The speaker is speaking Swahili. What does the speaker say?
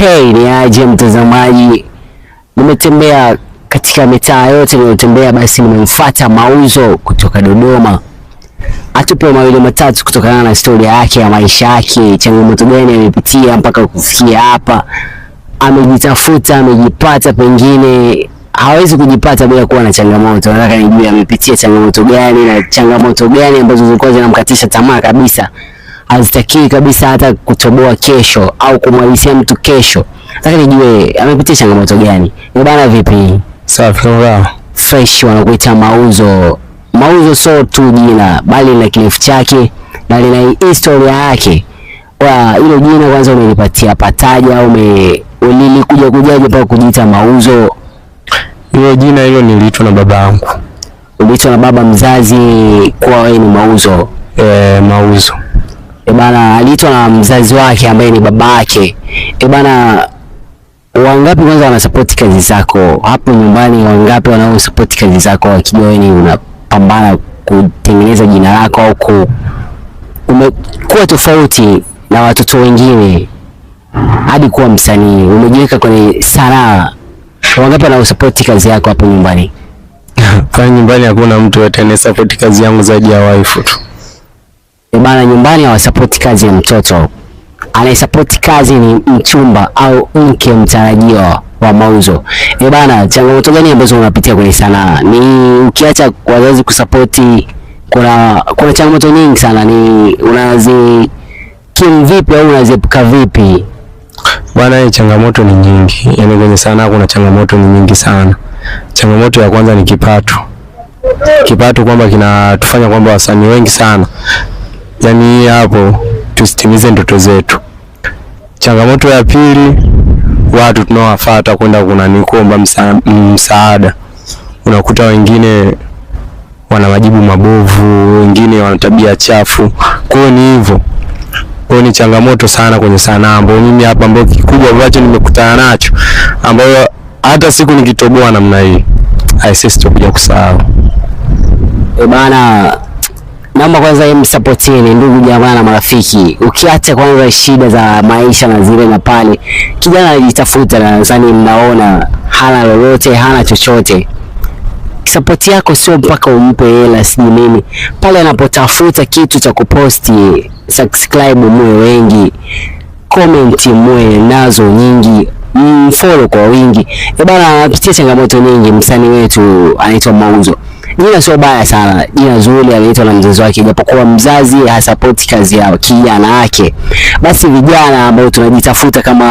Okay, ni aje mtazamaji, nimetembea katika mitaa yote niliyotembea, basi nimemfuata Mauzo kutoka Dodoma. Atupe mawili matatu kutokana na historia yake ya maisha yake, changamoto gani amepitia mpaka kufikia hapa. Amejitafuta, amejipata, pengine hawezi kujipata bila kuwa na changamoto. Nataka nijue amepitia changamoto gani na changamoto gani ambazo zilikuwa zinamkatisha tamaa kabisa. Hazitaki kabisa hata kutoboa kesho au kumwalisia mtu kesho. Nataka nijue amepitia changamoto gani. Ni bana vipi? Safi bwana. Fresh wanakuita Mauzo. Mauzo sio tu jina, bali na kirefu chake na lina historia yake. Wa hilo jina kwanza umelipatia pataje au ulilikuja kujaje mpaka kujiita Mauzo? Hilo jina hilo niliitwa na babangu. Uliitwa na baba mzazi kwa wewe ni Mauzo? Mauzo. Bana aliitwa na mzazi wake ambaye ni babake. Bana, wangapi kwanza wanasupport kazi zako hapo nyumbani? Wangapi wanaosupport kazi zako wakijua wewe ni unapambana kutengeneza jina lako au umekuwa tofauti na watoto wengine hadi kuwa msanii, umejiweka kwenye sanaa? Wangapi wanaosupport kazi yako hapo nyumbani? Kwa nyumbani hakuna mtu atakayesupport kazi yangu zaidi ya wife tu. Bana, nyumbani hawasupport kazi ya mtoto. Anayesupport kazi ni mchumba au mke mtarajiwa wa Mauzo. Bana, changamoto gani ambazo unapitia kwenye sanaa? Ni ukiacha wazazi kusupport, kuna changamoto nyingi sana, ni vipi au unaziepuka vipi? Bana, changamoto ni nyingi. Yaani kwenye sanaa kuna changamoto ni nyingi sana. Changamoto ya kwanza ni kipato. Kipato kwamba kinatufanya kwamba wasanii wengi sana, yaani hapo tusitimize ndoto zetu. Changamoto ya pili, watu tunaowafuata kwenda kuomba msaada, unakuta wengine wana majibu mabovu, wengine wana tabia chafu. Kwa hiyo ni hivyo. Kwa hiyo ni changamoto sana kwenye sanaa, ambapo mimi hapa ambapo kikubwa ambacho nimekutana nacho, ambayo hata siku nikitoboa namna hii sitakuja kusahau. Bana, naomba kwanza msupporteni ndugu jamaa na marafiki. Ukiacha kwanza shida za maisha na zile na pale, kijana anajitafuta na nadhani mnaona hana lolote, hana chochote. Support yako sio mpaka umpe hela sijui nini. Pale anapotafuta kitu cha kuposti, subscribe mwe wengi, comment mwe nazo nyingi, follow kwa wingi. Bana, anapitia changamoto nyingi msanii wetu anaitwa Mauzo. Jina sio baya sana, jina zuri, aliitwa na mzazi wake, japokuwa mzazi hasupport kazi yao kijana wake. Basi vijana ambao tunajitafuta kama